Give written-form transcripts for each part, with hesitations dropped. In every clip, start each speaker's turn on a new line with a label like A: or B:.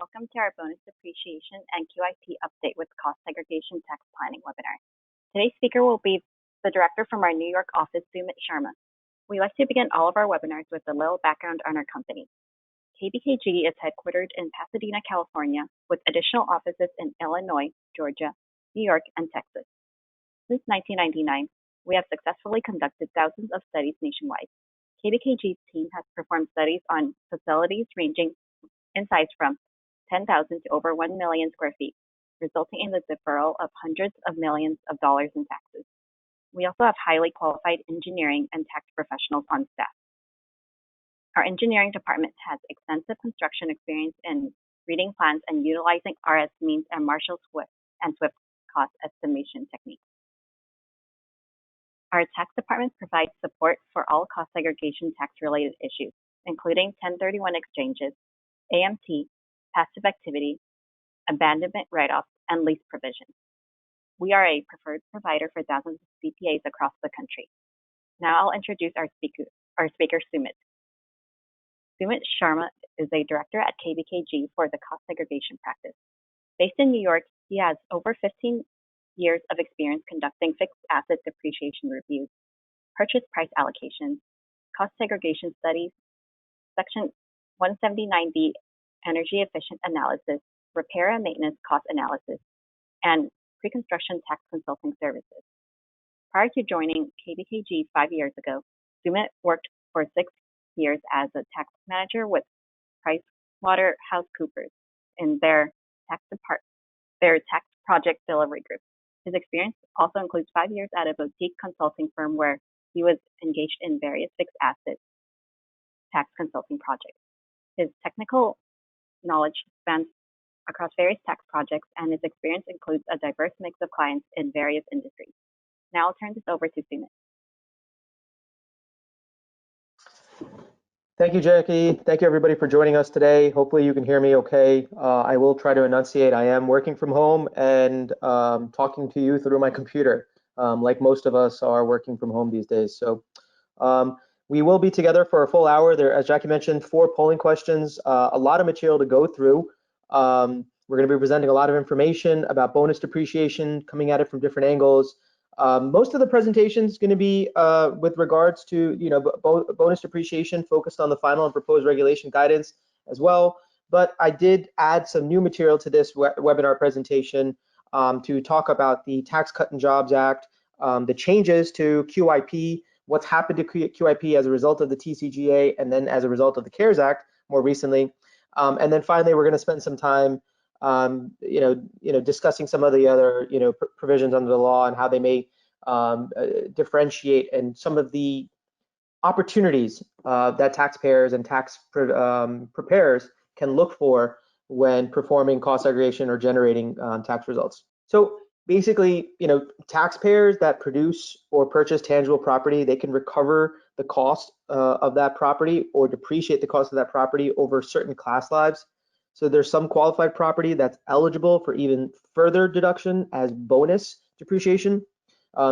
A: Welcome to our bonus depreciation and QIP update with cost segregation tax planning webinar. Today's speaker will be the director from our New York office, Sumit Sharma. We like to begin all of our webinars with a little background on our company. KBKG is headquartered in Pasadena, California, with additional offices in Illinois, Georgia, New York, and Texas. Since 1999, we have successfully conducted thousands of studies nationwide. KBKG's team has performed studies on facilities ranging in size from 10,000 to over 1 million square feet, resulting in the deferral of hundreds of millions of dollars in taxes. We also have highly qualified engineering and tax professionals on staff. Our engineering department has extensive construction experience in reading plans and utilizing RS means and Marshall-Swift and Swift cost estimation techniques. Our tax department provides support for all cost segregation tax-related issues, including 1031 exchanges, AMT, passive activity, abandonment write-offs, and lease provisions. We are a preferred provider for thousands of CPAs across the country. Now I'll introduce our speaker, Sumit. Sumit Sharma is a director at KBKG for the cost segregation practice. Based in New York, he has over 15 years of experience conducting fixed asset depreciation reviews, purchase price allocations, cost segregation studies, Section 179D energy efficient analysis, repair and maintenance cost analysis, and pre-construction tax consulting services. Prior to joining KBKG 5 years ago, Sumit worked for 6 years as a tax manager with PricewaterhouseCoopers in their tax project delivery group. His experience also includes 5 years at a boutique consulting firm where he was engaged in various fixed asset tax consulting projects. His technical knowledge spans across various tax projects, and his experience includes a diverse mix of clients in various industries. Now I'll turn this over to Sumit.
B: Thank you, Jackie. Thank you, everybody, for joining us today. Hopefully you can hear me okay. I will try to enunciate. I am working from home and talking to you through my computer, like most of us are working from home these days. So we will be together for a full hour. There, as Jackie mentioned, 4 polling questions, a lot of material to go through. We're going to be presenting a lot of information about bonus depreciation, coming at it from different angles. Most of the presentation is going to be with regards to bonus depreciation, focused on the final and proposed regulation guidance as well. But I did add some new material to this webinar presentation to talk about the Tax Cut and Jobs Act, the changes to QIP, what's happened to QIP as a result of the TCJA, and then as a result of the CARES Act more recently. And then finally, we're going to spend some time discussing some of the other, provisions under the law and how they may differentiate, and some of the opportunities that taxpayers and tax preparers can look for when performing cost segregation or generating tax results. So basically, taxpayers that produce or purchase tangible property, they can recover the cost of that property or depreciate the cost of that property over certain class lives. So there's some qualified property that's eligible for even further deduction as bonus depreciation.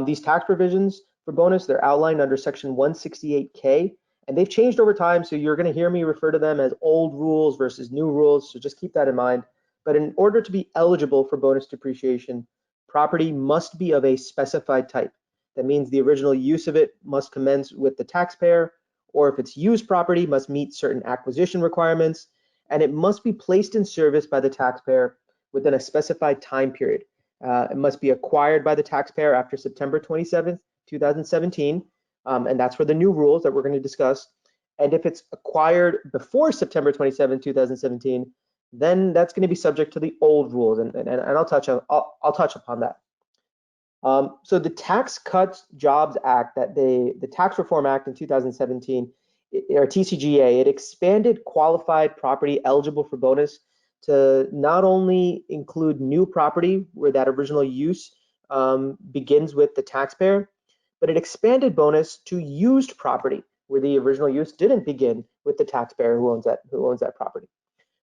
B: These tax provisions for bonus, they're outlined under Section 168K, and they've changed over time, so you're going to hear me refer to them as old rules versus new rules, so just keep that in mind. But in order to be eligible for bonus depreciation, property must be of a specified type. That means the original use of it must commence with the taxpayer, or if it's used property, must meet certain acquisition requirements, and it must be placed in service by the taxpayer within a specified time period. It must be acquired by the taxpayer after September 27th, 2017, and that's for the new rules that we're going to discuss. And if it's acquired before September 27th, 2017, then that's going to be subject to the old rules, and I'll touch upon that. So the Tax Cuts Jobs Act, the Tax Reform Act in 2017, or TCJA, it expanded qualified property eligible for bonus to not only include new property where that original use begins with the taxpayer, but it expanded bonus to used property where the original use didn't begin with the taxpayer who owns that property.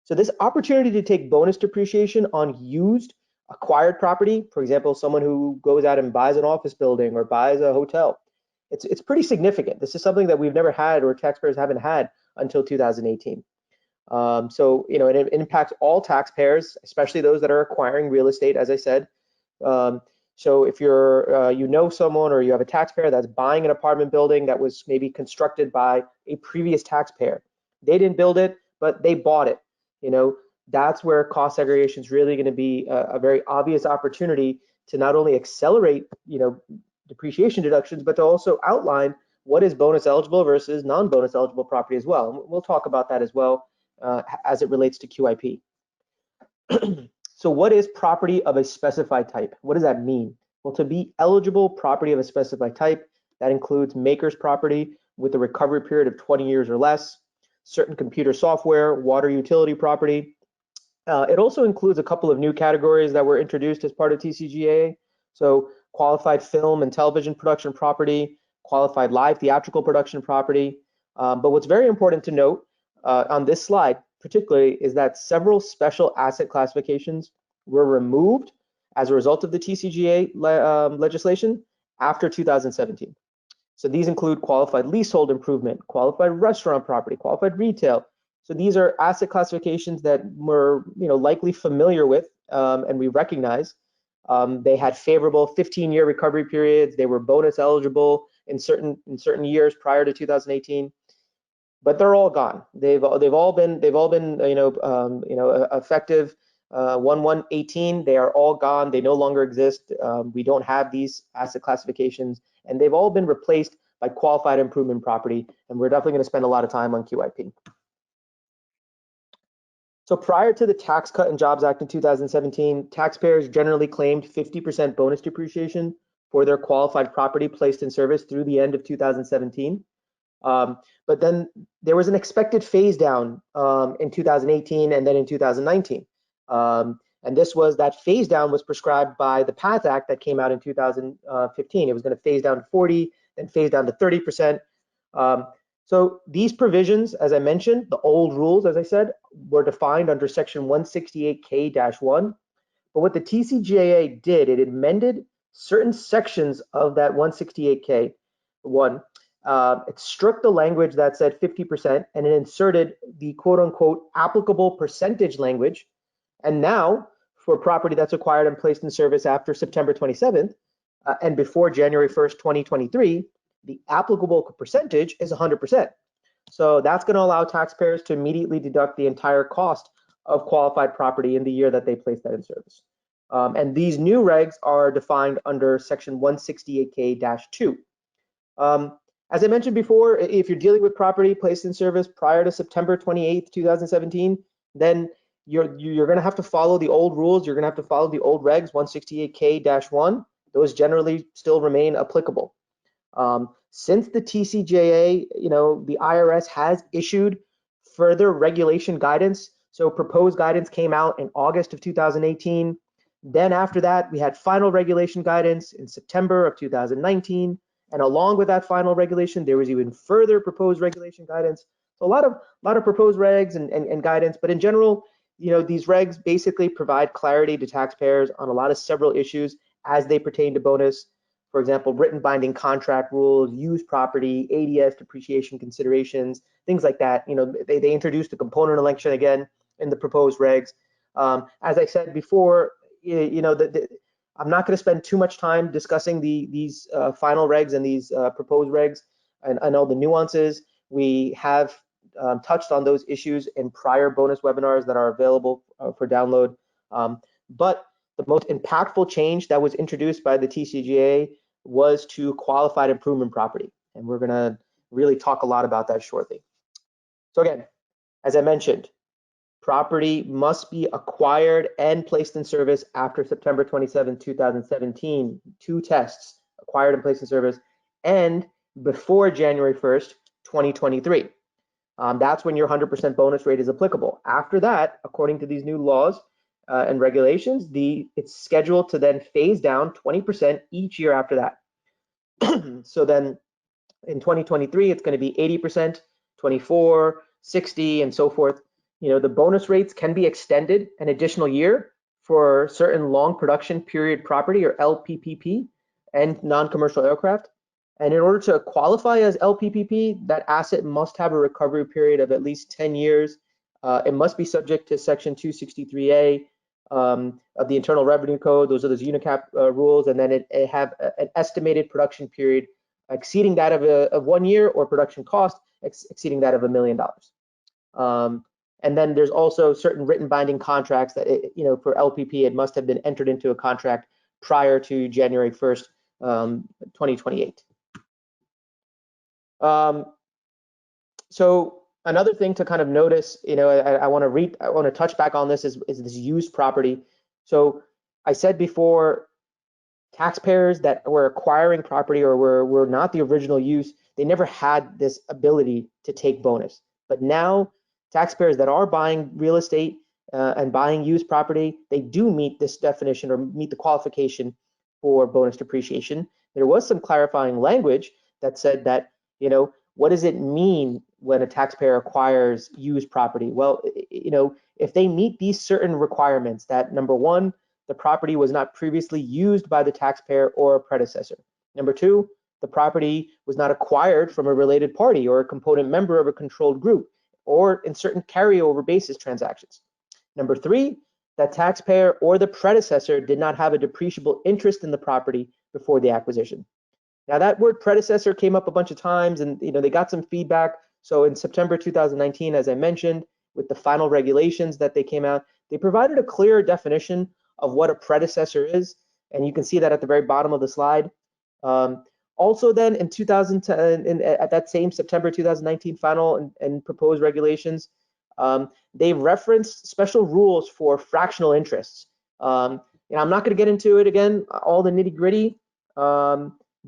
B: So this opportunity to take bonus depreciation on used acquired property, for example, someone who goes out and buys an office building or buys a hotel, it's pretty significant. This is something that we've never had, or taxpayers haven't had until 2018. So, it impacts all taxpayers, especially those that are acquiring real estate, as I said. So if you're, someone, or you have a taxpayer that's buying an apartment building that was maybe constructed by a previous taxpayer, they didn't build it, but they bought it. That's where cost segregation is really going to be a very obvious opportunity to not only accelerate, depreciation deductions, but to also outline what is bonus eligible versus non-bonus eligible property as well. And we'll talk about that as well as it relates to QIP. So what is property of a specified type? What does that mean? Well, to be eligible property of a specified type, that includes maker's property with a recovery period of 20 years or less, certain computer software, water utility property. It also includes a couple of new categories that were introduced as part of TCJA. So qualified film and television production property, qualified live theatrical production property. But what's very important to note on this slide particularly is that several special asset classifications were removed as a result of the TCJA legislation after 2017. So these include qualified leasehold improvement, qualified restaurant property, qualified retail. So these are asset classifications that we're likely familiar with and we recognize. They had favorable 15-year recovery periods. They were bonus eligible in certain years prior to 2018. But they're all gone. They've all been effective 1/1/18. They are all gone. They no longer exist. We don't have these asset classifications, and they've all been replaced by qualified improvement property. And we're definitely going to spend a lot of time on QIP. So prior to the Tax Cut and Jobs Act in 2017, taxpayers generally claimed 50% bonus depreciation for their qualified property placed in service through the end of 2017. But then there was an expected phase down in 2018 and then in 2019. And this was that phase down was prescribed by the PATH Act that came out in 2015. It was going to phase down to 40, then phase down to 30%. So these provisions, as I mentioned, the old rules, as I said, were defined under Section 168K-1. But what the TCJA did, it amended certain sections of that 168K-1. It struck the language that said 50% and it inserted the quote unquote applicable percentage language. And now for property that's acquired and placed in service after September 27th and before January 1st, 2023, the applicable percentage is 100%. So that's going to allow taxpayers to immediately deduct the entire cost of qualified property in the year that they place that in service. And these new regs are defined under Section 168K-2. As I mentioned before, if you're dealing with property placed in service prior to September 28th, 2017, then you're going to have to follow the old rules. You're going to have to follow the old regs, 168K-1. Those generally still remain applicable. Since the TCJA, the IRS has issued further regulation guidance. So proposed guidance came out in August of 2018. Then after that, we had final regulation guidance in September of 2019. And along with that final regulation, there was even further proposed regulation guidance. So a lot of proposed regs and guidance, but in general, these regs basically provide clarity to taxpayers on several issues as they pertain to bonus. For example, written binding contract rules, used property, ADS depreciation considerations, things like that. They introduced the component election again in the proposed regs. As I said before, I'm not going to spend too much time discussing these final regs and these proposed regs and all the nuances. We have touched on those issues in prior bonus webinars that are available for download. But the most impactful change that was introduced by the TCJA was to qualified improvement property. And we're going to really talk a lot about that shortly. So again, as I mentioned, property must be acquired and placed in service after September 27, 2017. Two tests, acquired and placed in service, and before January 1st, 2023. That's when your 100% bonus rate is applicable. After that, according to these new laws and regulations, it's scheduled to then phase down 20% each year after that. So then in 2023, it's going to be 80%, 24, 60, and so forth. The bonus rates can be extended an additional year for certain long production period property, or LPPP, and non-commercial aircraft. And in order to qualify as LPPP, that asset must have a recovery period of at least 10 years It must be subject to Section 263A of the Internal Revenue Code. Those are those UNICAP rules, and then it have an estimated production period exceeding that of 1 year, or production cost exceeding that of $1 million. And then there's also certain written binding contracts that, for LPP, it must have been entered into a contract prior to January 1st, 2028. So another thing to kind of notice, I want to touch back on this is this used property. So I said before, taxpayers that were acquiring property or were not the original use, they never had this ability to take bonus. But now taxpayers that are buying real estate and buying used property, they do meet this definition or meet the qualification for bonus depreciation. There was some clarifying language that said that, what does it mean when a taxpayer acquires used property? Well, if they meet these certain requirements, that number one, the property was not previously used by the taxpayer or a predecessor. Number two, the property was not acquired from a related party or a component member of a controlled group, or in certain carryover basis transactions. Number three, that taxpayer or the predecessor did not have a depreciable interest in the property before the acquisition. Now that word predecessor came up a bunch of times, and they got some feedback. So in September 2019, as I mentioned, with the final regulations that they came out, they provided a clearer definition of what a predecessor is, and you can see that at the very bottom of the slide. Also then in 2010, at that same September 2019 final and proposed regulations, they referenced special rules for fractional interests. I'm not going to get into it again, all the nitty gritty,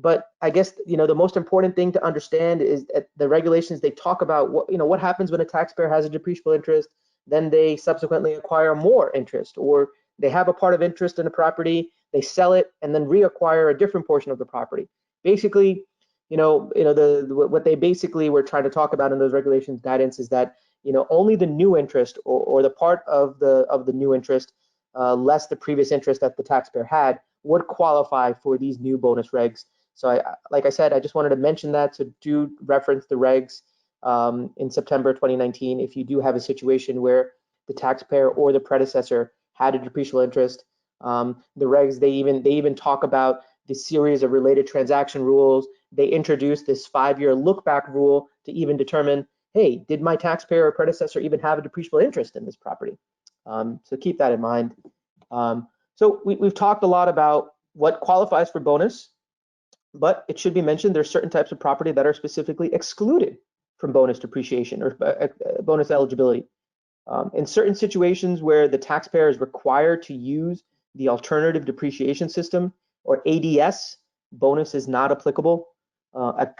B: but I guess the most important thing to understand is that the regulations, they talk about what happens when a taxpayer has a depreciable interest, then they subsequently acquire more interest, or they have a part of interest in a property, they sell it, and then reacquire a different portion of the property. Basically, what they basically were trying to talk about in those regulations guidance is that only the new interest or the part of the new interest less the previous interest that the taxpayer had would qualify for these new bonus regs. So like I said, I just wanted to mention that, so do reference the regs in September 2019 if you do have a situation where the taxpayer or the predecessor had a depreciable interest. The regs, they even talk about the series of related transaction rules. They introduced this 5-year look back rule to even determine, hey, did my taxpayer or predecessor even have a depreciable interest in this property? So keep that in mind. So we've talked a lot about what qualifies for bonus, but it should be mentioned there's certain types of property that are specifically excluded from bonus depreciation or bonus eligibility. In certain situations where the taxpayer is required to use the alternative depreciation system, or ADS, bonus is not applicable.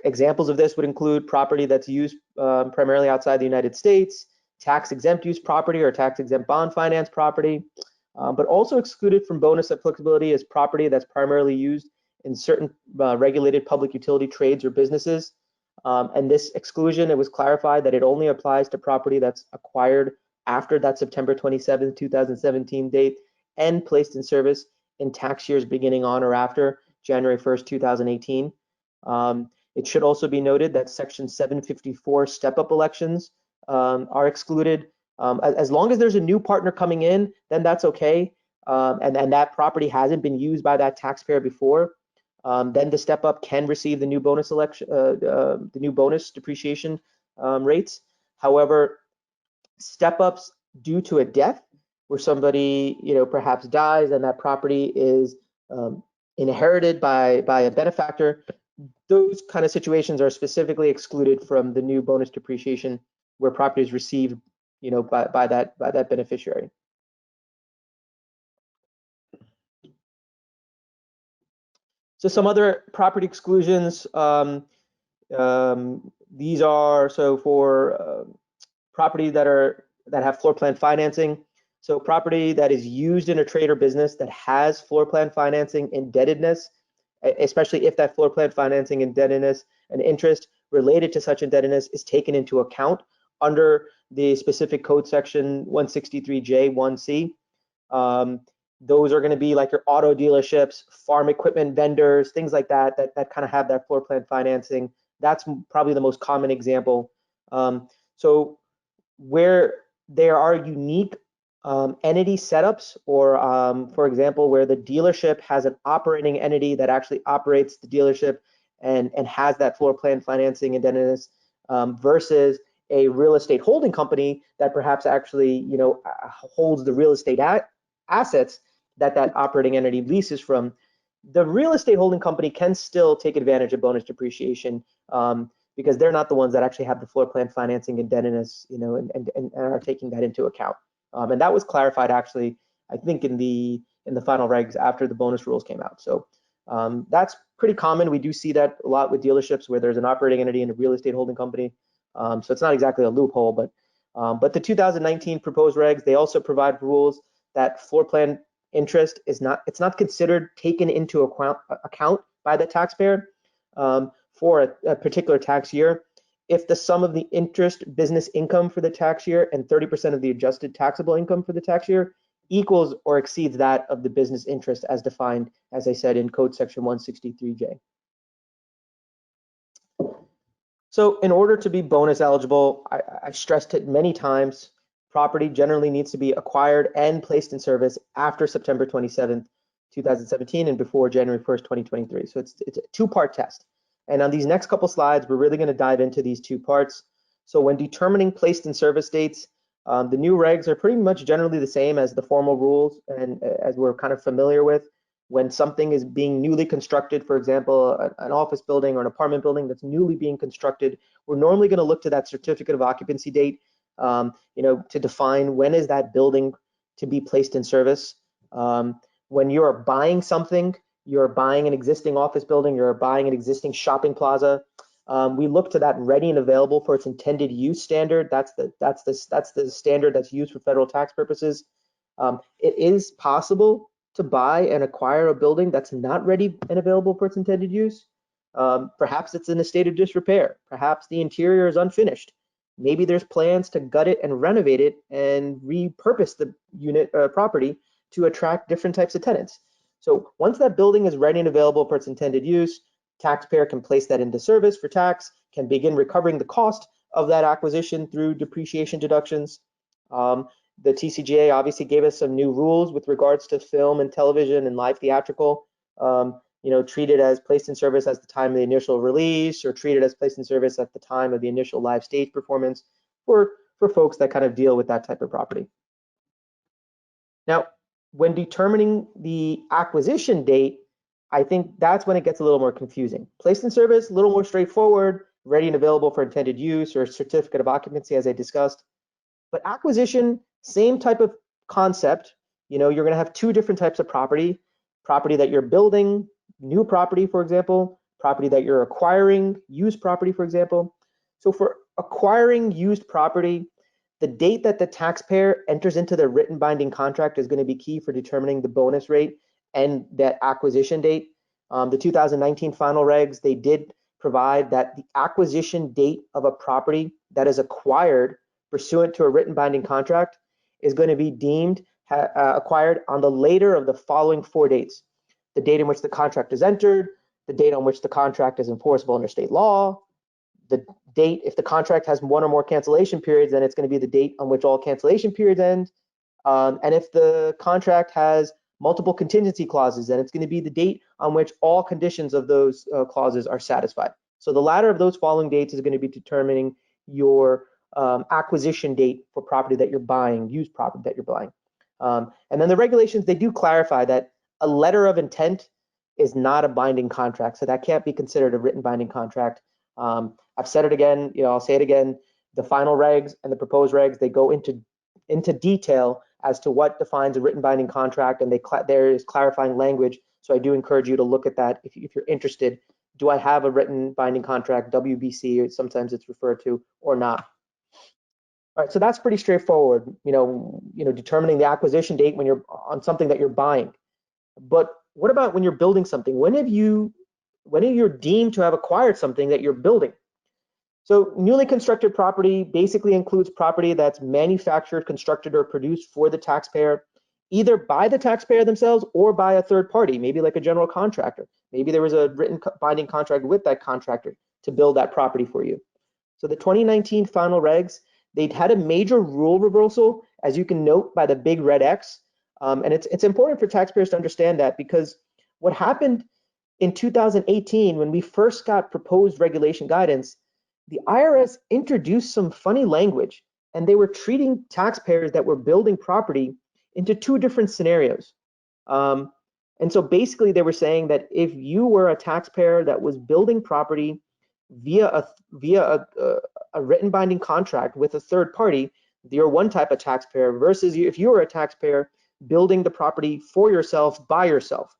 B: Examples of this would include property that's used primarily outside the United States, tax-exempt use property or tax-exempt bond finance property, but also excluded from bonus applicability is property that's primarily used in certain regulated public utility trades or businesses. And this exclusion, it was clarified that it only applies to property that's acquired after that September 27, 2017 date and placed in service in tax years beginning on or after January 1st, 2018. It should also be noted that Section 754 step-up elections are excluded. As long as there's a new partner coming in, then that's okay. And that property hasn't been used by that taxpayer before. Then the step-up can receive the new bonus the new bonus depreciation rates. However, step-ups due to a death, where somebody perhaps dies and that property is inherited by a benefactor, those kind of situations are specifically excluded from the new bonus depreciation where property is received by that beneficiary. So some other property exclusions, these are for property that have floor plan financing. So property that is used in a trade or business that has floor plan financing indebtedness, especially if that floor plan financing indebtedness and interest related to such indebtedness is taken into account under the specific code section 163J1C. Those are going to be like your auto dealerships, farm equipment vendors, things like that kind of have that floor plan financing. That's probably the most common example. So where there are unique entity setups, or for example, where the dealership has an operating entity that actually operates the dealership and has that floor plan financing indebtedness, versus a real estate holding company that perhaps actually, holds the real estate assets that operating entity leases from. The real estate holding company can still take advantage of bonus depreciation, because they're not the ones that actually have the floor plan financing indebtedness, and are taking that into account. And that was clarified actually, I think, in the final regs after the bonus rules came out. So that's pretty common. We do see that a lot with dealerships where there's an operating entity and a real estate holding company. So it's not exactly a loophole, but the 2019 proposed regs, they also provide rules that floor plan interest it's not considered taken into account by the taxpayer for a particular tax year if the sum of the interest business income for the tax year and 30% of the adjusted taxable income for the tax year equals or exceeds that of the business interest as defined, as I said, in Code Section 163J. So in order to be bonus eligible, I stressed it many times, property generally needs to be acquired and placed in service after September 27th, 2017 and before January 1st, 2023. So it's a two-part test. And on these next couple slides, we're really going to dive into these two parts. So when determining placed in service dates, the new regs are pretty much generally the same as the formal rules and as we're kind of familiar with. When something is being newly constructed, for example, an office building or an apartment building that's newly being constructed, we're normally going to look to that certificate of occupancy date, to define when is that building to be placed in service. When you're buying something, you're buying an existing office building, you're buying an existing shopping plaza, we look to that ready and available for its intended use standard. That's the standard that's used for federal tax purposes. It is possible to buy and acquire a building that's not ready and available for its intended use. Perhaps it's in a state of disrepair. Perhaps the interior is unfinished. Maybe there's plans to gut it and renovate it and repurpose the unit property to attract different types of tenants. So once that building is ready and available for its intended use, taxpayer can place that into service for tax, can begin recovering the cost of that acquisition through depreciation deductions. The TCJA obviously gave us some new rules with regards to film and television and live theatrical, treated as placed in service at the time of the initial release or treated as placed in service at the time of the initial live stage performance for folks that kind of deal with that type of property. Now, when determining the acquisition date, I think that's when it gets a little more confusing. Placed in service, a little more straightforward, ready and available for intended use or certificate of occupancy, as I discussed. But acquisition, same type of concept. You're going to have two different types of property that you're building, new property, for example, property that you're acquiring, used property, for example. So for acquiring used property, the date that the taxpayer enters into the written binding contract is going to be key for determining the bonus rate and that acquisition date. The 2019 final regs, they did provide that the acquisition date of a property that is acquired pursuant to a written binding contract is going to be deemed acquired on the later of the following 4 dates: the date in which the contract is entered, the date on which the contract is enforceable under state law, the date, if the contract has one or more cancellation periods, then it's going to be the date on which all cancellation periods end. And if the contract has multiple contingency clauses, then it's going to be the date on which all conditions of those clauses are satisfied. So the latter of those following dates is going to be determining your acquisition date for property that you're buying, used property that you're buying. And then the regulations, they do clarify that a letter of intent is not a binding contract, so that can't be considered a written binding contract. I've said it again, I'll say it again, the final regs and the proposed regs, they go into detail as to what defines a written binding contract, and there is clarifying language. So I do encourage you to look at that if you're interested. Do I have a written binding contract, WBC, sometimes it's referred to, or not? All right, so that's pretty straightforward, determining the acquisition date when you're on something that you're buying. But what about when you're building something? When are you deemed to have acquired something that you're building? So newly constructed property basically includes property that's manufactured, constructed, or produced for the taxpayer, either by the taxpayer themselves or by a third party, maybe like a general contractor. Maybe there was a written binding contract with that contractor to build that property for you. So the 2019 final regs, They'd had a major rule reversal, as you can note by the big red X. And it's important for taxpayers to understand that, because what happened in 2018, when we first got proposed regulation guidance, the IRS introduced some funny language, and they were treating taxpayers that were building property into two different scenarios. And so basically they were saying that if you were a taxpayer that was building property via a written binding contract with a third party, you're one type of taxpayer, versus if you were a taxpayer building the property for yourself by yourself.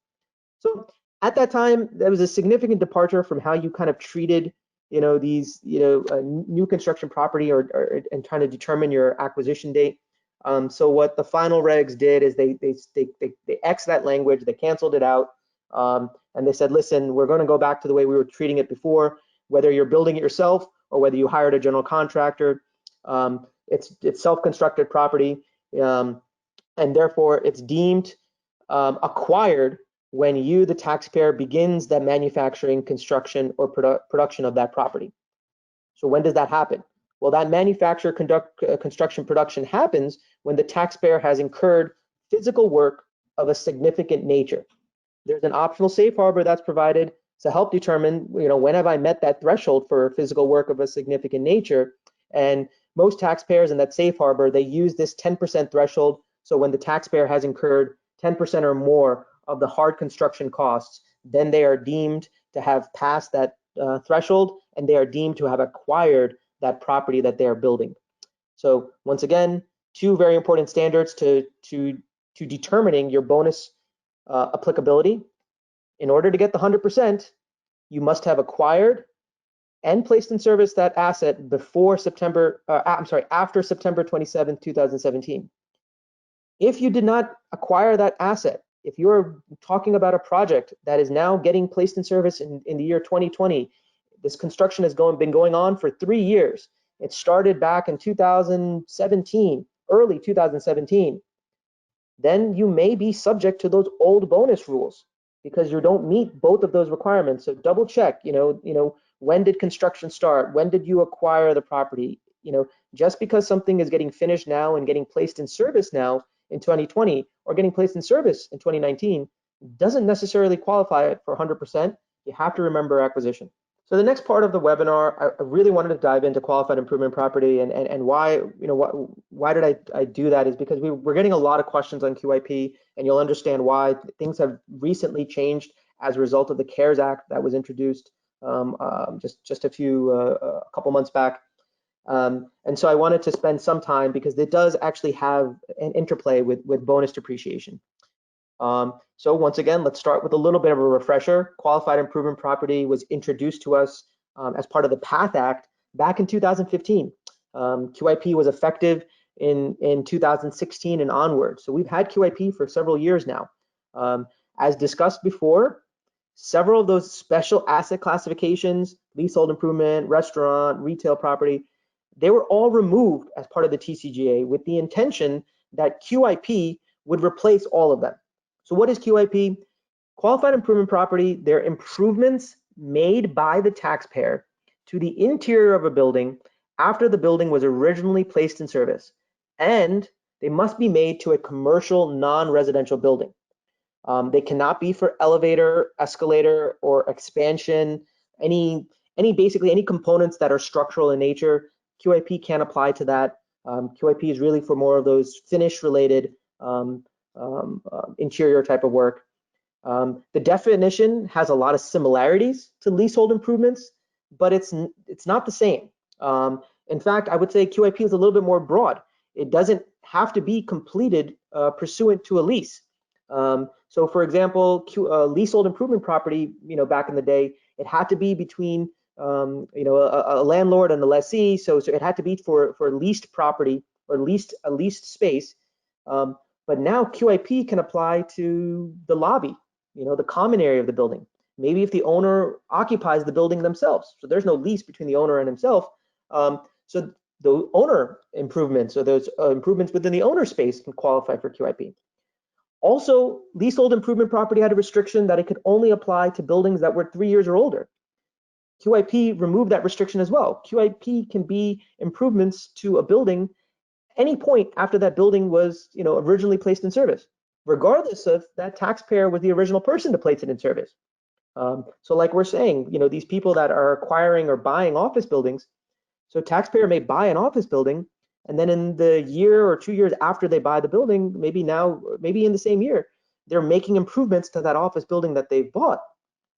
B: So at that time, there was a significant departure from how you kind of treated, these, new construction property and trying to determine your acquisition date. So what the final regs did is they X that language, they canceled it out, and they said, listen, we're going to go back to the way we were treating it before, whether you're building it yourself or whether you hired a general contractor. It's self-constructed property, and therefore it's deemed acquired when you, the taxpayer, begins the manufacturing, construction, or production of that property. So when does that happen? Well, that manufacture, construction, production happens when the taxpayer has incurred physical work of a significant nature. There's an optional safe harbor that's provided to help determine, when have I met that threshold for physical work of a significant nature? And most taxpayers in that safe harbor, they use this 10% threshold. So when the taxpayer has incurred 10% or more of the hard construction costs, then they are deemed to have passed that threshold, and they are deemed to have acquired that property that they are building. So once again, two very important standards to determining your bonus applicability. In order to get the 100%, you must have acquired and placed in service that asset before after September 27, 2017. If you did not acquire that asset, if you're talking about a project that is now getting placed in service in the year 2020, this construction has been going on for 3 years. It started back in 2017, early 2017. Then you may be subject to those old bonus rules because you don't meet both of those requirements. So double check, when did construction start? When did you acquire the property? Just because something is getting finished now and getting placed in service now in 2020 or getting placed in service in 2019 doesn't necessarily qualify it for 100%. You have to remember acquisition. So the next part of the webinar, I really wanted to dive into qualified improvement property, and why, why did I do that is because we're getting a lot of questions on QIP, and you'll understand why things have recently changed as a result of the CARES Act that was introduced just a couple months back. And so I wanted to spend some time because it does actually have an interplay with bonus depreciation. So once again, let's start with a little bit of a refresher. Qualified improvement property was introduced to us as part of the PATH Act back in 2015. QIP was effective in 2016 and onward. So we've had QIP for several years now. As discussed before, several of those special asset classifications, leasehold improvement, restaurant, retail property, they were all removed as part of the TCJA with the intention that QIP would replace all of them. So what is QIP? Qualified improvement property, they're improvements made by the taxpayer to the interior of a building after the building was originally placed in service, and they must be made to a commercial non-residential building. They cannot be for elevator, escalator, or expansion, basically any components that are structural in nature. QIP can't apply to that. QIP is really for more of those finish related interior type of work. The definition has a lot of similarities to leasehold improvements, but it's not the same. In fact, I would say QIP is a little bit more broad. It doesn't have to be completed pursuant to a lease. So for example, leasehold improvement property, back in the day, it had to be between a landlord and a lessee. So it had to be for leased property or a leased space. But now QIP can apply to the lobby, the common area of the building. Maybe if the owner occupies the building themselves, so there's no lease between the owner and himself. So the owner improvements or those improvements within the owner space can qualify for QIP. Also, leasehold improvement property had a restriction that it could only apply to buildings that were 3 years or older. QIP removed that restriction as well. QIP can be improvements to a building any point after that building was, originally placed in service, regardless of that taxpayer was the original person to place it in service. So like we're saying, these people that are acquiring or buying office buildings, so taxpayer may buy an office building, and then in the year or 2 years after they buy the building, maybe in the same year, they're making improvements to that office building that they've bought.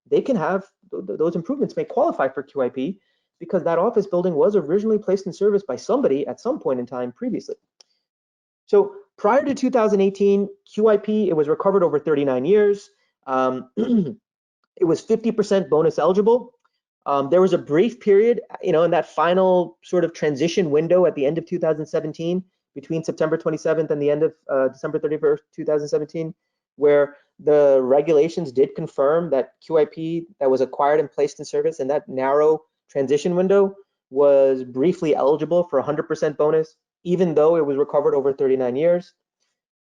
B: They can have, those improvements may qualify for QIP because that office building was originally placed in service by somebody at some point in time previously. So prior to 2018, QIP, it was recovered over 39 years. It was 50% bonus eligible. There was a brief period, in that final sort of transition window at the end of 2017, between September 27th and the end of December 31st, 2017, where the regulations did confirm that QIP that was acquired and placed in service in that narrow transition window was briefly eligible for 100% bonus, even though it was recovered over 39 years.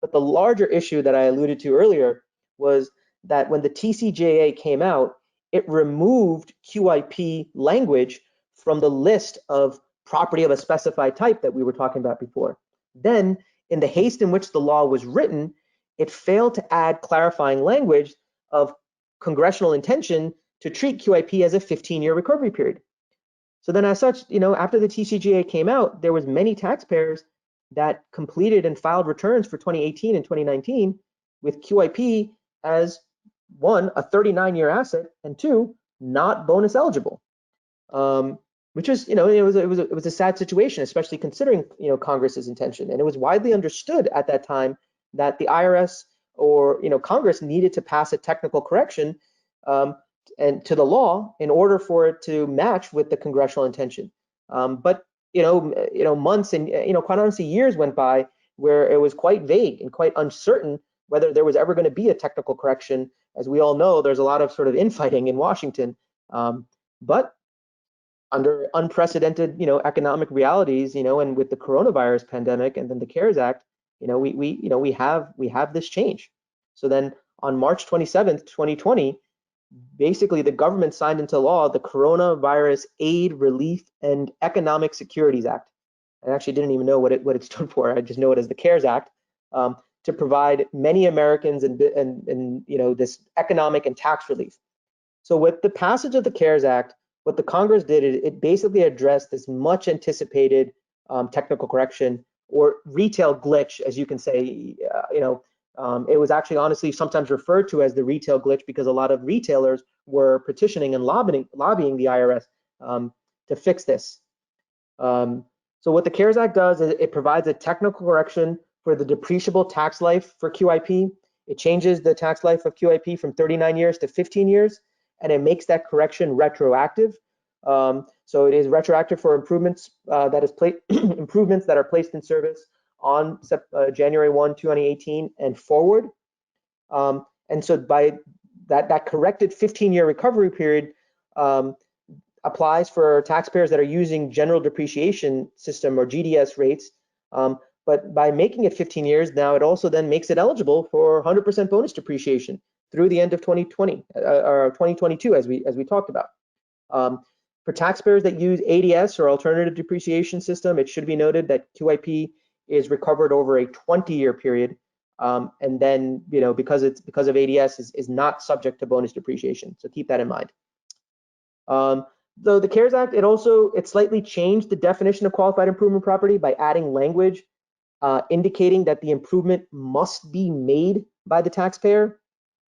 B: But the larger issue that I alluded to earlier was that when the TCJA came out, it removed QIP language from the list of property of a specified type that we were talking about before. Then, in the haste in which the law was written, it failed to add clarifying language of congressional intention to treat QIP as a 15-year recovery period. So then as such, after the TCJA came out, there was many taxpayers that completed and filed returns for 2018 and 2019 with QIP as one, a 39-year asset, and two, not bonus eligible, which is, it was a sad situation, especially considering, Congress's intention. And it was widely understood at that time that the IRS or, Congress needed to pass a technical correction and to the law in order for it to match with the congressional intention. But months and quite honestly years went by where it was quite vague and quite uncertain whether there was ever going to be a technical correction. As we all know, there's a lot of sort of infighting in Washington, but under unprecedented economic realities, and with the coronavirus pandemic and then the CARES Act, we have this change. So then on March 27th, 2020, basically the government signed into law the Coronavirus Aid, Relief, and Economic Securities Act. I actually didn't even know what it stood for. I just know it as the CARES Act, to provide many Americans and this economic and tax relief. So with the passage of the CARES Act, what the Congress did is it basically addressed this much anticipated technical correction or retail glitch, as you can say. It was actually honestly sometimes referred to as the retail glitch because a lot of retailers were petitioning and lobbying the IRS to fix this. So what the CARES Act does is it provides a technical correction for the depreciable tax life for QIP. It changes the tax life of QIP from 39 years to 15 years, and it makes that correction retroactive. So it is retroactive for improvements improvements that are placed in service on January 1, 2018 and forward. And so by that corrected 15-year recovery period applies for taxpayers that are using general depreciation system or GDS rates. But by making it 15 years, now it also then makes it eligible for 100% bonus depreciation through the end of 2020 or 2022, as we talked about. For taxpayers that use ADS or alternative depreciation system, it should be noted that QIP is recovered over a 20-year period, and then because of ADS is not subject to bonus depreciation. So keep that in mind. Though the CARES Act, it slightly changed the definition of qualified improvement property by adding language indicating that the improvement must be made by the taxpayer.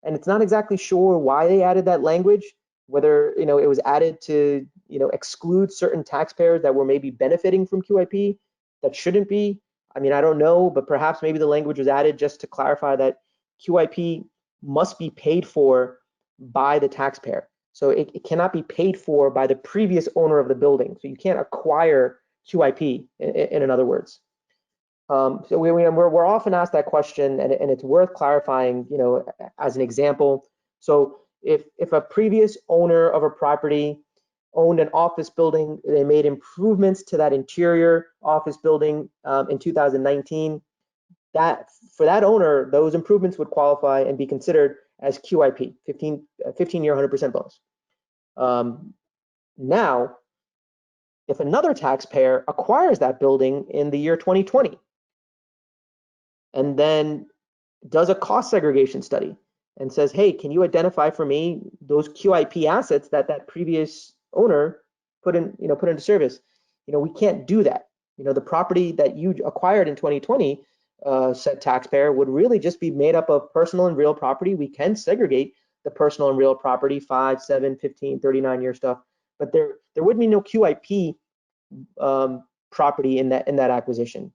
B: And it's not exactly sure why they added that language, whether it was added to exclude certain taxpayers that were maybe benefiting from QIP that shouldn't be. I mean, I don't know, but perhaps maybe the language was added just to clarify that QIP must be paid for by the taxpayer. So it cannot be paid for by the previous owner of the building. So you can't acquire QIP, in other words. So we're often asked that question, and it's worth clarifying, as an example. So if a previous owner of a property owned an office building, they made improvements to that interior office building in 2019, that for that owner, those improvements would qualify and be considered as QIP, 15-year 100% bonus. Now, if another taxpayer acquires that building in the year 2020 and then does a cost segregation study and says, hey, can you identify for me those QIP assets that that previous owner put into service? We can't do that. The property that you acquired in 2020, said taxpayer, would really just be made up of personal and real property. We can segregate the personal and real property, 5, 7, 15, 39-year stuff, but there would be no QIP property in that acquisition.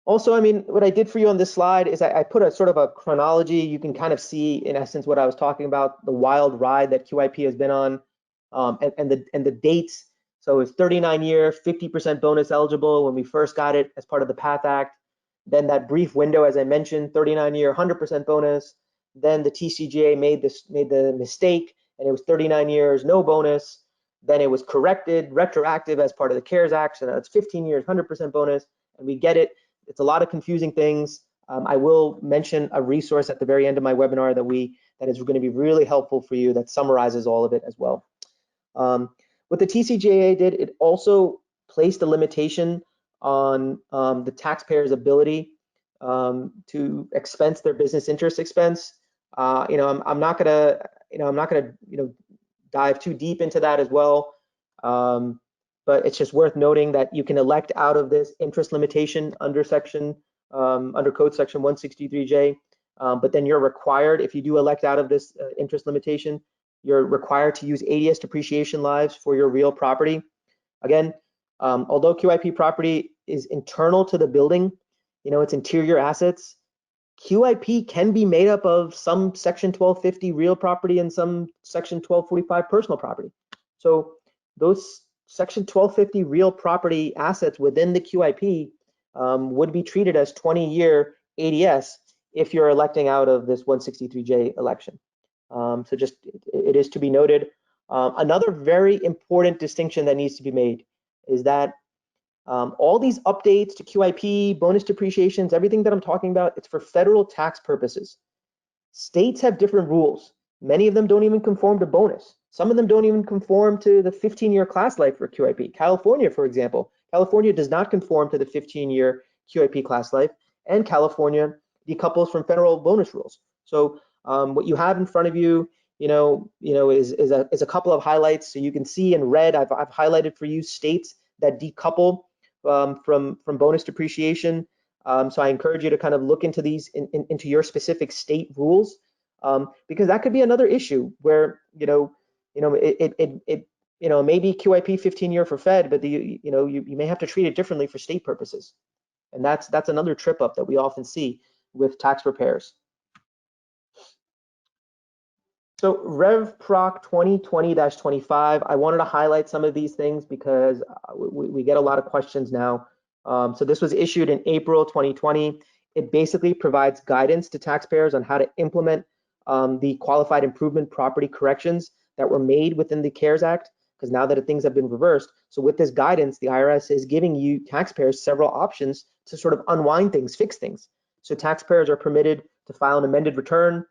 B: Also, I mean, what I did for you on this slide is I put a sort of a chronology. You can kind of see, in essence, what I was talking about, the wild ride that QIP has been on, and the dates. So it's 39-year, 50% bonus eligible when we first got it as part of the PATH Act. Then that brief window, as I mentioned, 39-year, 100% bonus. Then the TCJA made the mistake, and it was 39 years, no bonus. Then it was corrected, retroactive as part of the CARES Act, so now it's 15 years, 100% bonus, and we get it. It's a lot of confusing things. I will mention a resource at the very end of my webinar that is going to be really helpful for you, that summarizes all of it as well. What the TCJA did, it also placed a limitation on the taxpayer's ability to expense their business interest expense. I'm not gonna dive too deep into that as well. But it's just worth noting that you can elect out of this interest limitation under code section 163J, but then you're required, if you do elect out of this interest limitation, you're required to use ADS depreciation lives for your real property. Again, although QIP property is internal to the building, it's interior assets, QIP can be made up of some section 1250 real property and some section 1245 personal property. So those section 1250 real property assets within the QIP would be treated as 20-year ADS if you're electing out of this 163J election. So just, it is to be noted. Another very important distinction that needs to be made is that all these updates to QIP, bonus depreciations, everything that I'm talking about, it's for federal tax purposes. States have different rules. Many of them don't even conform to bonus. Some of them don't even conform to the 15-year class life for QIP. California, for example, California does not conform to the 15-year QIP class life, and California decouples from federal bonus rules. So what you have in front of you, is a couple of highlights. So you can see in red, I've highlighted for you states that decouple from bonus depreciation. So I encourage you to kind of look into these into your specific state rules, because that could be another issue where it may be QIP 15-year for Fed, but you may have to treat it differently for state purposes, and that's another trip up that we often see with tax preparers. So Rev Proc 2020-25, I wanted to highlight some of these things because we get a lot of questions now. So this was issued in April 2020. It basically provides guidance to taxpayers on how to implement the qualified improvement property corrections that were made within the CARES Act, because now that things have been reversed. So with this guidance, the IRS is giving you taxpayers several options to sort of unwind things, fix things. So taxpayers are permitted to file an amended return.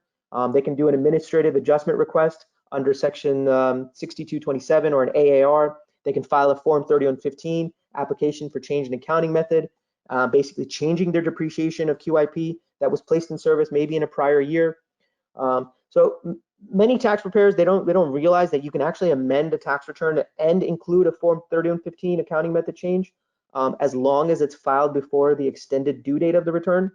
B: They can do an administrative adjustment request under section 6227 or an AAR. They can file a form 3115 application for change in accounting method, basically changing their depreciation of QIP that was placed in service maybe in a prior year. So many tax preparers, they don't realize that you can actually amend a tax return and include a form 3115 accounting method change, as long as it's filed before the extended due date of the return.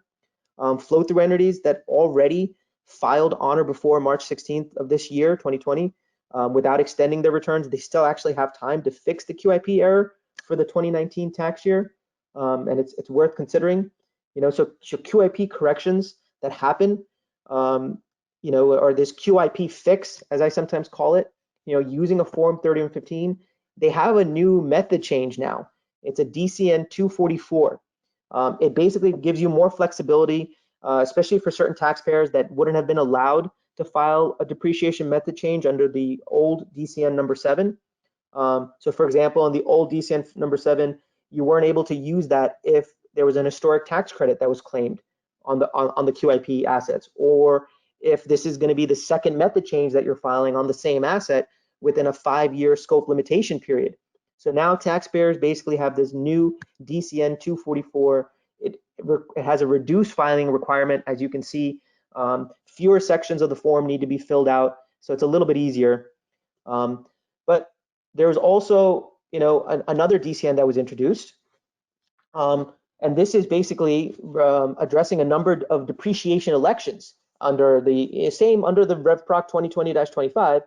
B: Flow-through entities that already filed on or before March 16th of this year, 2020, without extending their returns, they still actually have time to fix the QIP error for the 2019 tax year, and it's worth considering. So QIP corrections that happen, or this QIP fix, as I sometimes call it, using a form 3115, they have a new method change now. It's a DCN 244. It basically gives you more flexibility, especially for certain taxpayers that wouldn't have been allowed to file a depreciation method change under the old DCN number 7. So for example, in the old DCN number 7, you weren't able to use that if there was an historic tax credit that was claimed on the QIP assets, or if this is going to be the second method change that you're filing on the same asset within a 5-year scope limitation period. So now taxpayers basically have this new DCN 244. It has a reduced filing requirement, as you can see. Fewer sections of the form need to be filled out, so it's a little bit easier. But there was also, another DCN that was introduced, and this is basically addressing a number of depreciation elections under the RevProc 2020-25.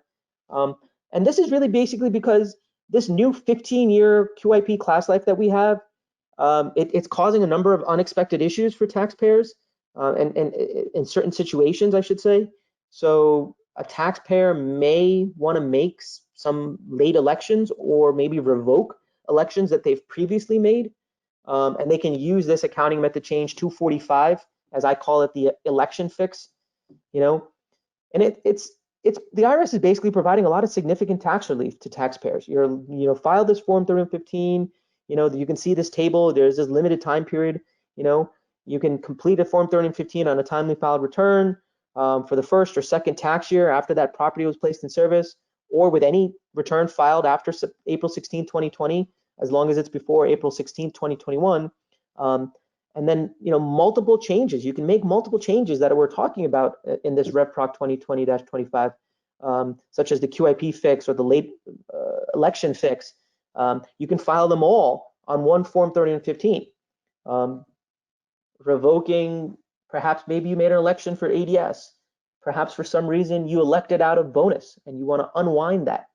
B: And this is really basically because this new 15-year QIP class life that we have, it's causing a number of unexpected issues for taxpayers, and in certain situations, I should say. So a taxpayer may want to make some late elections or maybe revoke elections that they've previously made. And they can use this accounting method change 245, as I call it, the election fix, and it's the IRS is basically providing a lot of significant tax relief to taxpayers. File this form 3115, you can see this table. There's this limited time period, you can complete a form 3115 on a timely filed return for the first or second tax year after that property was placed in service, or with any return filed after April 16, 2020, as long as it's before April 16, 2021. And then, multiple changes. You can make multiple changes that we're talking about in this RevProc 2020-25, such as the QIP fix or the late election fix. You can file them all on one Form 3115. Revoking, perhaps maybe you made an election for ADS. Perhaps for some reason you elected out of bonus and you want to unwind that.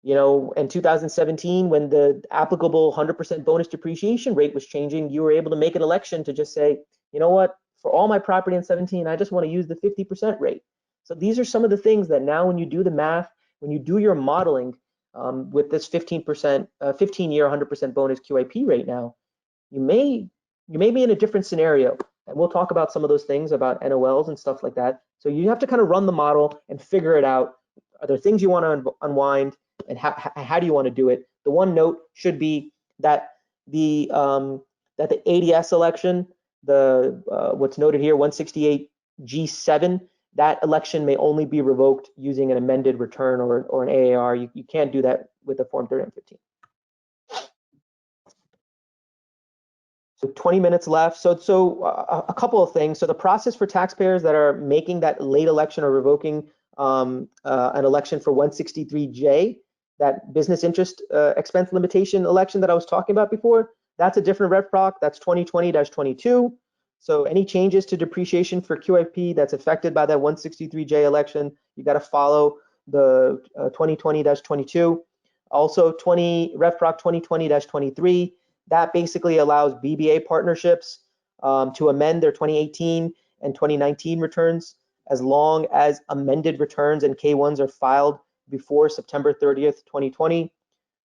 B: In 2017, when the applicable 100% bonus depreciation rate was changing, you were able to make an election to just say, you know what, for all my property in 17, I just want to use the 50% rate. So these are some of the things that now when you do the math, when you do your modeling with this 15%, 15-year 100% bonus QIP rate now, you may be in a different scenario. And we'll talk about some of those things about NOLs and stuff like that. So you have to kind of run the model and figure it out. Are there things you want to unwind? And how do you want to do it? The one note should be that the ADS election, what's noted here, 168G7, that election may only be revoked using an amended return or an AAR. You can't do that with a Form 3115. So 20 minutes left. So a couple of things. So the process for taxpayers that are making that late election or revoking an election for 163J, that business interest expense limitation election that I was talking about before, that's a different RevProc. That's 2020-22. So any changes to depreciation for QIP that's affected by that 163J election, you got to follow the 2020-22. Also, RevProc 2020-23. That basically allows BBA partnerships to amend their 2018 and 2019 returns as long as amended returns and K1s are filed before September 30th, 2020.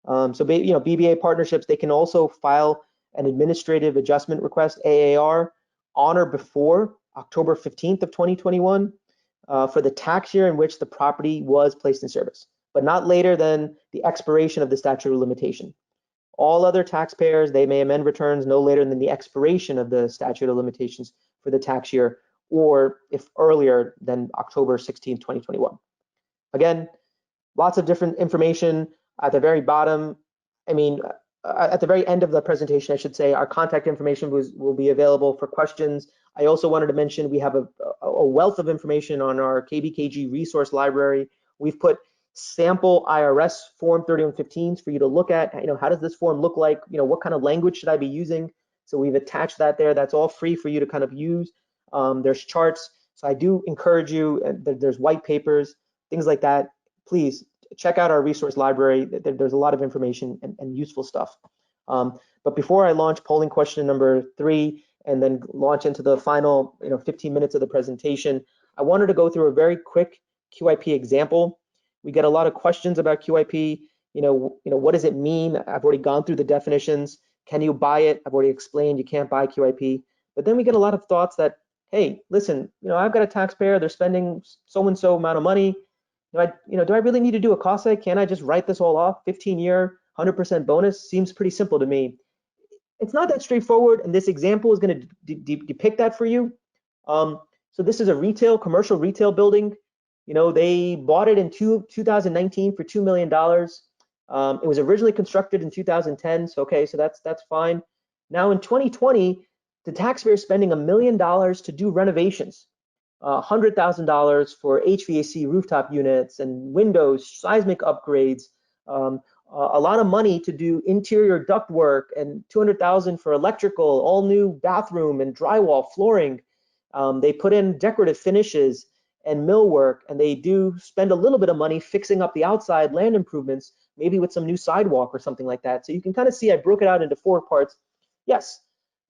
B: BBA partnerships, they can also file an administrative adjustment request, AAR, on or before October 15th of 2021 for the tax year in which the property was placed in service, but not later than the expiration of the statute of limitation. All other taxpayers, they may amend returns no later than the expiration of the statute of limitations for the tax year, or if earlier than October 16, 2021. Again, lots of different information at the very bottom. At the very end of the presentation, I should say, our contact information will be available for questions. I also wanted to mention we have a wealth of information on our KBKG resource library. We've put sample IRS Form 3115s for you to look at. How does this form look like? What kind of language should I be using? So we've attached that there. That's all free for you to kind of use. There's charts. So I do encourage you, there's white papers, things like that. Please check out our resource library. There's a lot of information and useful stuff. But before I launch polling question number 3 and then launch into the final 15 minutes of the presentation, I wanted to go through a very quick QIP example. We get a lot of questions about QIP. What does it mean? I've already gone through the definitions. Can you buy it? I've already explained you can't buy QIP. But then we get a lot of thoughts that, hey, listen, I've got a taxpayer, they're spending so-and-so amount of money. Do I really need to do a cost seg? Can't I just write this all off? 15-year, 100% bonus seems pretty simple to me. It's not that straightforward, and this example is going to depict that for you. So this is a commercial retail building. They bought it in 2019 for $2 million. It was originally constructed in 2010, so okay, so that's fine. Now in 2020, the taxpayer is spending $1 million to do renovations, $100,000 for HVAC rooftop units and windows, seismic upgrades, a lot of money to do interior duct work, and $200,000 for electrical, all new bathroom and drywall, flooring. They put in decorative finishes and millwork, and they do spend a little bit of money fixing up the outside land improvements, maybe with some new sidewalk or something like that. So you can kind of see I broke it out into 4 parts. Yes,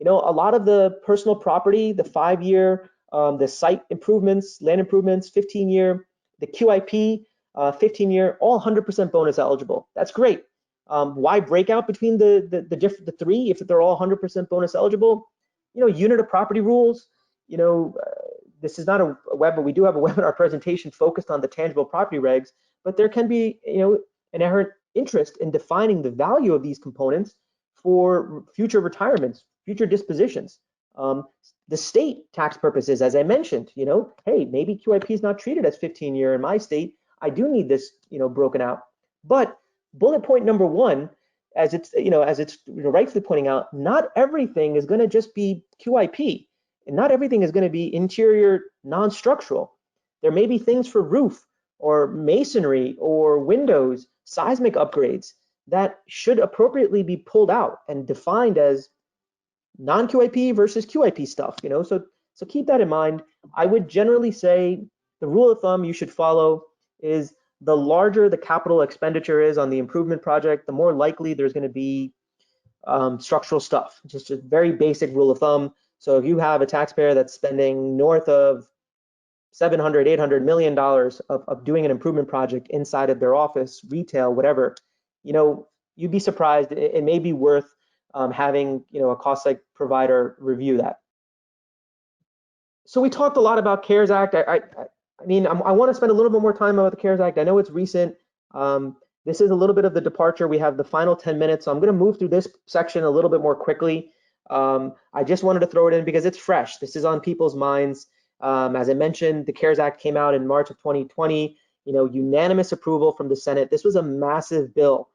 B: a lot of the personal property, the 5-year, the site improvements, land improvements, 15-year, the QIP, 15-year, all 100% bonus eligible. That's great. Why break out between the 3 if they're all 100% bonus eligible? Unit of property rules. This is not a web, but we do have a webinar presentation focused on the tangible property regs. But there can be, an inherent interest in defining the value of these components for future retirements, future dispositions. The state tax purposes, as I mentioned, hey, maybe QIP is not treated as 15-year in my state. I do need this, broken out. But bullet point number 1, as it's rightfully pointing out, not everything is going to just be QIP, and not everything is going to be interior non-structural. There may be things for roof or masonry or windows, seismic upgrades that should appropriately be pulled out and defined as non-QIP versus QIP stuff. So keep that in mind. I would generally say the rule of thumb you should follow is the larger the capital expenditure is on the improvement project, the more likely there's going to be structural stuff. Just a very basic rule of thumb. So if you have a taxpayer that's spending north of $700, $800 million of doing an improvement project inside of their office, retail, whatever, you'd be surprised. It may be worth having a cost site provider review that. So we talked a lot about CARES Act. I want to spend a little bit more time about the CARES Act. I know it's recent. This is a little bit of the departure. We have the final 10 minutes, so I'm going to move through this section a little bit more quickly. I just wanted to throw it in because it's fresh. This is on people's minds. As I mentioned, the CARES Act came out in March of 2020. Unanimous approval from the Senate. This was a massive bill.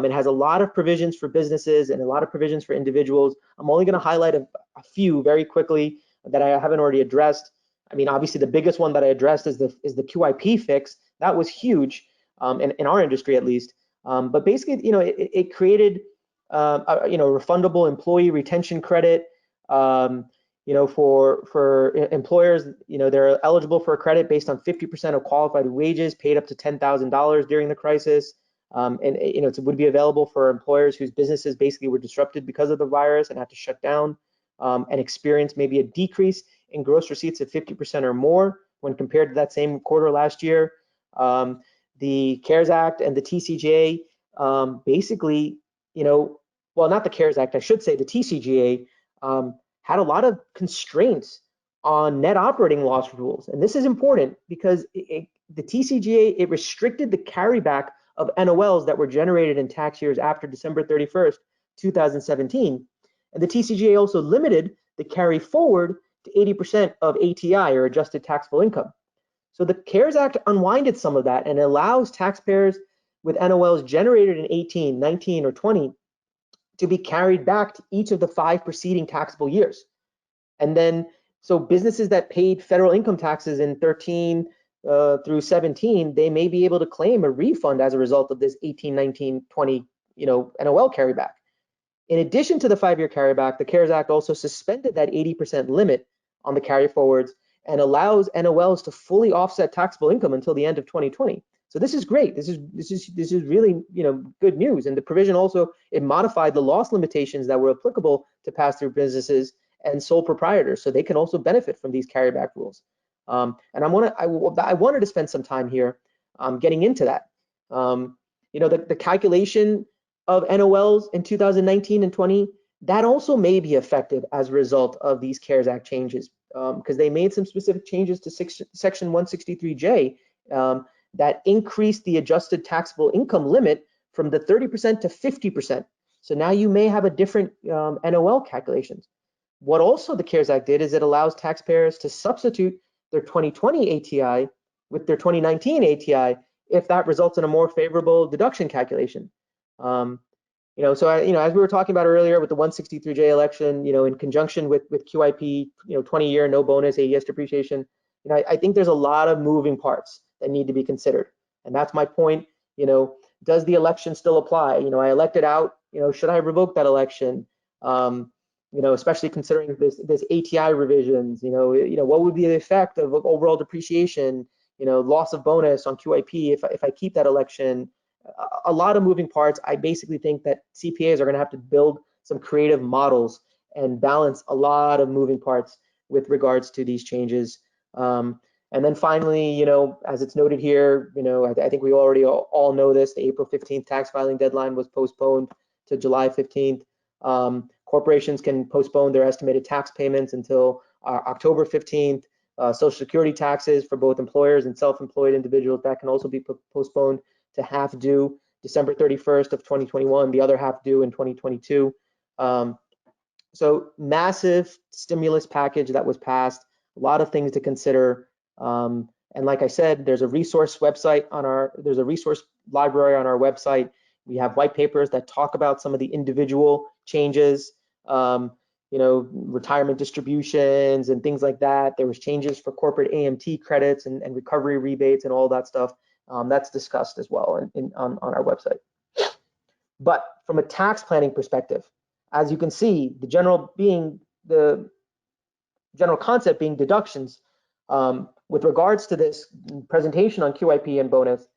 B: It has a lot of provisions for businesses and a lot of provisions for individuals. I'm only going to highlight a few very quickly that I haven't already addressed. Obviously the biggest one that I addressed is the QIP fix. That was huge in our industry at least. But basically, it created a refundable employee retention credit. For employers, they're eligible for a credit based on 50% of qualified wages paid up to $10,000 during the crisis. It would be available for employers whose businesses basically were disrupted because of the virus and had to shut down and experience maybe a decrease in gross receipts of 50% or more when compared to that same quarter last year. The CARES Act and the TCJA basically, well, not the CARES Act, I should say the TCJA had a lot of constraints on net operating loss rules. And this is important because the TCJA, it restricted the carryback of NOLs that were generated in tax years after December 31st, 2017. And the TCJA also limited the carry forward to 80% of ATI, or adjusted taxable income. So the CARES Act unwinded some of that and allows taxpayers with NOLs generated in 18, 19, or 20 to be carried back to each of the 5 preceding taxable years. And then, so businesses that paid federal income taxes in 13 through 17, they may be able to claim a refund as a result of this 18, 19, 20, NOL carryback. In addition to the 5-year carryback, the CARES Act also suspended that 80% limit on the carry forwards and allows NOLs to fully offset taxable income until the end of 2020. So this is great. This is really good news. And the provision also, it modified the loss limitations that were applicable to pass-through businesses and sole proprietors, so they can also benefit from these carryback rules. And I wanted to spend some time here getting into that. The calculation of NOLs in 2019 and 20, that also may be affected as a result of these CARES Act changes, because they made some specific changes to Section 163J that increased the adjusted taxable income limit from the 30% to 50%. So now you may have a different NOL calculations. What also the CARES Act did is it allows taxpayers to substitute their 2020 ATI with their 2019 ATI if that results in a more favorable deduction calculation. So as we were talking about earlier with the 163J election, in conjunction with QIP, 20-year no bonus AES depreciation, I think there's a lot of moving parts that need to be considered, and that's my point. Does the election still apply? I elected out. Should I revoke that election? Especially considering this ATI revisions. What would be the effect of overall depreciation? Loss of bonus on QIP if I keep that election. A lot of moving parts. I basically think that CPAs are going to have to build some creative models and balance a lot of moving parts with regards to these changes. And then finally, as it's noted here, I think we already all know this, the April 15th tax filing deadline was postponed to July 15th. Corporations can postpone their estimated tax payments until October 15th. Social Security taxes for both employers and self-employed individuals, that can also be postponed to half due December 31st of 2021, the other half due in 2022. So massive stimulus package that was passed, a lot of things to consider. And like I said, there's a resource library on our website. We have white papers that talk about some of the individual changes, retirement distributions and things like that. There was changes for corporate AMT credits and recovery rebates and all that stuff. That's discussed as well on our website. But from a tax planning perspective, as you can see, the general concept being deductions. With regards to this presentation on QIP and bonus,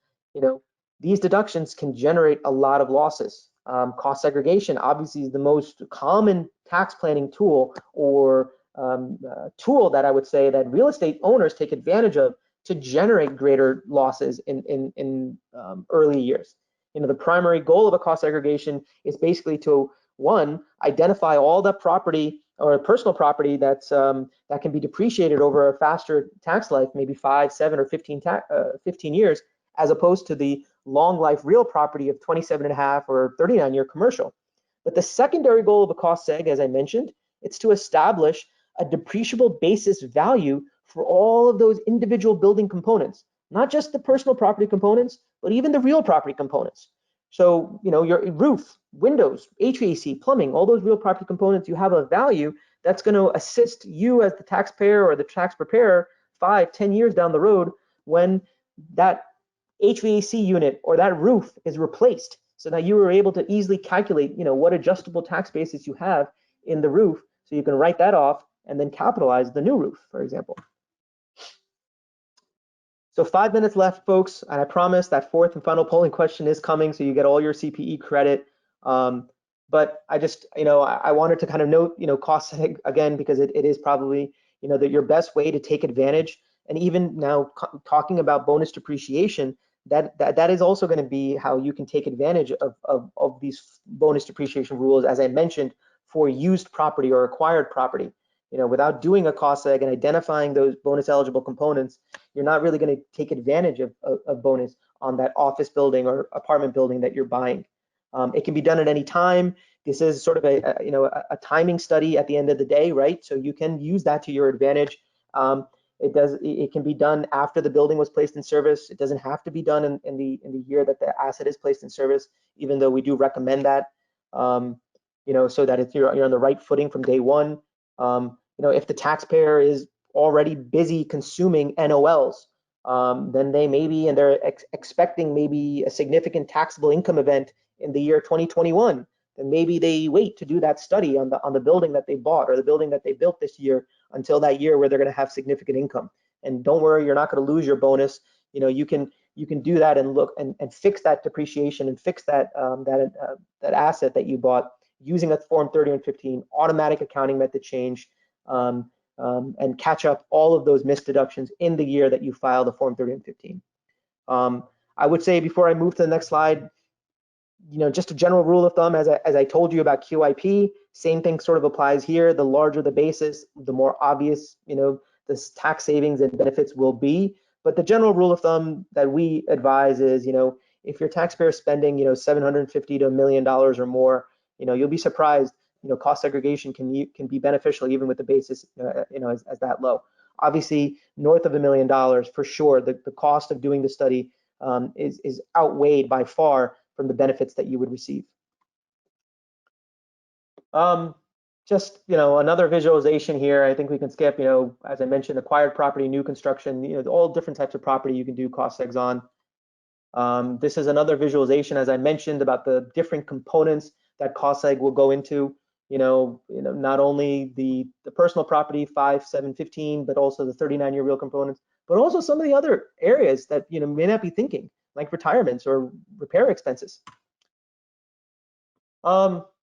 B: these deductions can generate a lot of losses. Cost segregation obviously is the most common tax planning tool or tool that I would say that real estate owners take advantage of to generate greater losses in early years. The primary goal of a cost segregation is basically to, one, identify all the property or personal property that can be depreciated over a faster tax life, maybe 5, 7, or 15 years, as opposed to the long life real property of 27.5 or 39-year commercial. But the secondary goal of a cost seg, as I mentioned, it's to establish a depreciable basis value for all of those individual building components, not just the personal property components, but even the real property components. So, your roof, windows, HVAC, plumbing, all those real property components, you have a value that's going to assist you as the taxpayer or the tax preparer 5, 10 years down the road when that HVAC unit or that roof is replaced, so that you were able to easily calculate, what adjustable tax basis you have in the roof, so you can write that off and then capitalize the new roof, for example. So 5 minutes left, folks, and I promise that fourth and final polling question is coming, so you get all your CPE credit. But I just, I wanted to kind of note, cost seg again, because it is probably, your best way to take advantage. And even now, talking about bonus depreciation, that is also going to be how you can take advantage of these bonus depreciation rules, as I mentioned, for used property or acquired property. Without doing a cost seg and identifying those bonus eligible components, you're not really going to take advantage of bonus on that office building or apartment building that you're buying. It can be done at any time. This is sort of a timing study at the end of the day, right? So you can use that to your advantage. It can be done after the building was placed in service. It doesn't have to be done in the year that the asset is placed in service, even though we do recommend that, so that you're on the right footing from day one. If the taxpayer is already busy consuming NOLs, then they may be, and they're expecting maybe a significant taxable income event in the year 2021. Then maybe they wait to do that study on the building that they bought or the building that they built this year until that year where they're going to have significant income. And don't worry, you're not going to lose your bonus. You can do that and look and fix that depreciation and fix that asset that you bought using a Form 3115 automatic accounting method change, and catch up all of those missed deductions in the year that you file the Form 3115. I would say, before I move to the next slide, just a general rule of thumb, as I told you about QIP, same thing sort of applies here. The larger the basis, the more obvious, the tax savings and benefits will be. But the general rule of thumb that we advise is, if your taxpayer is spending, $750 to $1 million or more, you'll be surprised. Cost segregation can be beneficial even with the basis, as that low. Obviously, north of $1 million for sure. The cost of doing the study is outweighed by far from the benefits that you would receive. Just, another visualization here. I think we can skip, as I mentioned, acquired property, new construction, all different types of property you can do cost segs on. This is another visualization, as I mentioned, about the different components that cost seg will go into. Not only the personal property 5, 7, 15, but also the 39-year real components, but also some of the other areas that may not be thinking, like retirements or repair expenses.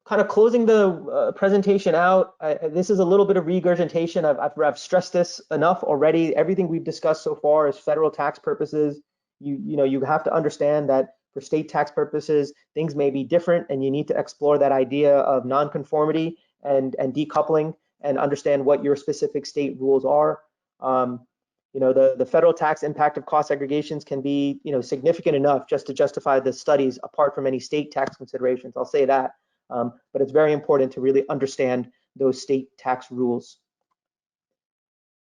B: Kind of closing the presentation out. This is a little bit of regurgitation. I've stressed this enough already. Everything we've discussed so far is federal tax purposes. You have to understand that for state tax purposes, things may be different, and you need to explore that idea of nonconformity and decoupling and understand what your specific state rules are. The federal tax impact of cost segregations can be significant enough just to justify the studies apart from any state tax considerations. I'll say that, but it's very important to really understand those state tax rules.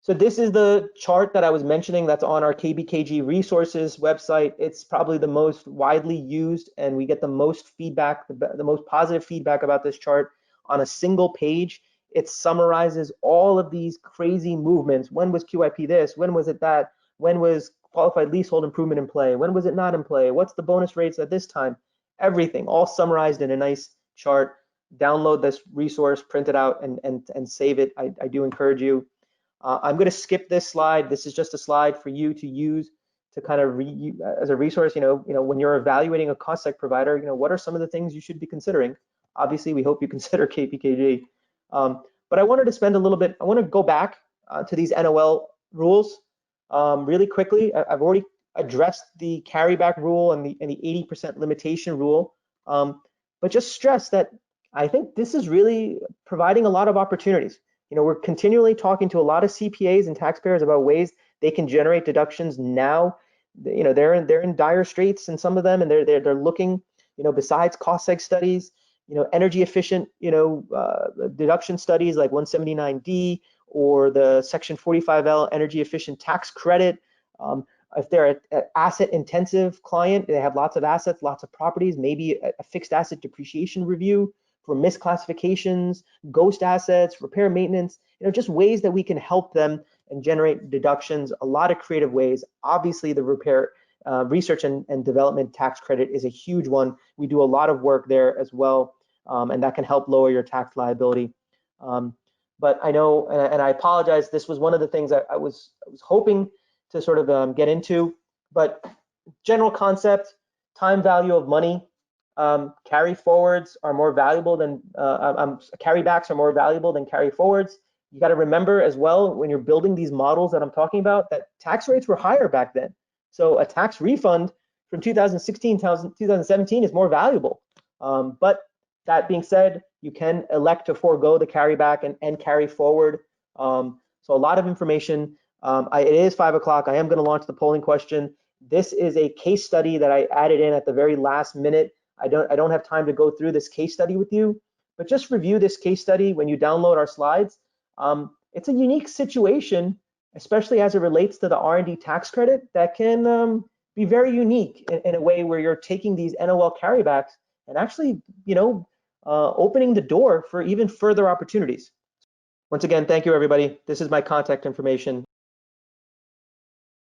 B: So this is the chart that I was mentioning that's on our KBKG resources website. It's probably the most widely used, and we get the most feedback, the most positive feedback about this chart on a single page. It summarizes all of these crazy movements. When was QIP this? When was it that? When was qualified leasehold improvement in play? When was it not in play? What's the bonus rates at this time? Everything all summarized in a nice chart. Download this resource, print it out, and save it. I do encourage you. I'm going to skip this slide. This is just a slide for you to use to kind of as a resource. When you're evaluating a cost seg provider, what are some of the things you should be considering? Obviously, we hope you consider KBKG. But I wanted to spend a little bit. I want to go back to these NOL rules really quickly. I've already addressed the carryback rule and the 80% limitation rule, but just stress that I think this is really providing a lot of opportunities. We're continually talking to a lot of CPAs and taxpayers about ways they can generate deductions now. They're in dire straits, and some of them, and they're looking, besides cost seg studies, energy efficient, deduction studies like 179D or the Section 45L energy efficient tax credit. If they're an asset intensive client, they have lots of assets, lots of properties, maybe a fixed asset depreciation review for misclassifications, ghost assets, repair maintenance, just ways that we can help them and generate deductions, a lot of creative ways. Obviously, the repair research and development tax credit is a huge one. We do a lot of work there as well, and that can help lower your tax liability. But I know, and I apologize, this was one of the things I was hoping to sort of get into, but general concept, time value of money. Carry forwards are more valuable than carrybacks are more valuable than carry forwards. You got to remember as well, when you're building these models that I'm talking about, that tax rates were higher back then. So a tax refund from 2016 to 2017 is more valuable. But that being said, you can elect to forego the carryback and carry forward. So a lot of information. It is 5 o'clock. I am going to launch the polling question. This is a case study that I added in at the very last minute. I don't have time to go through this case study with you, but just review this case study when you download our slides. It's a unique situation, especially as it relates to the R&D tax credit, that can be very unique in a way where you're taking these NOL carrybacks and actually, opening the door for even further opportunities. Once again, thank you, everybody. This is my contact information.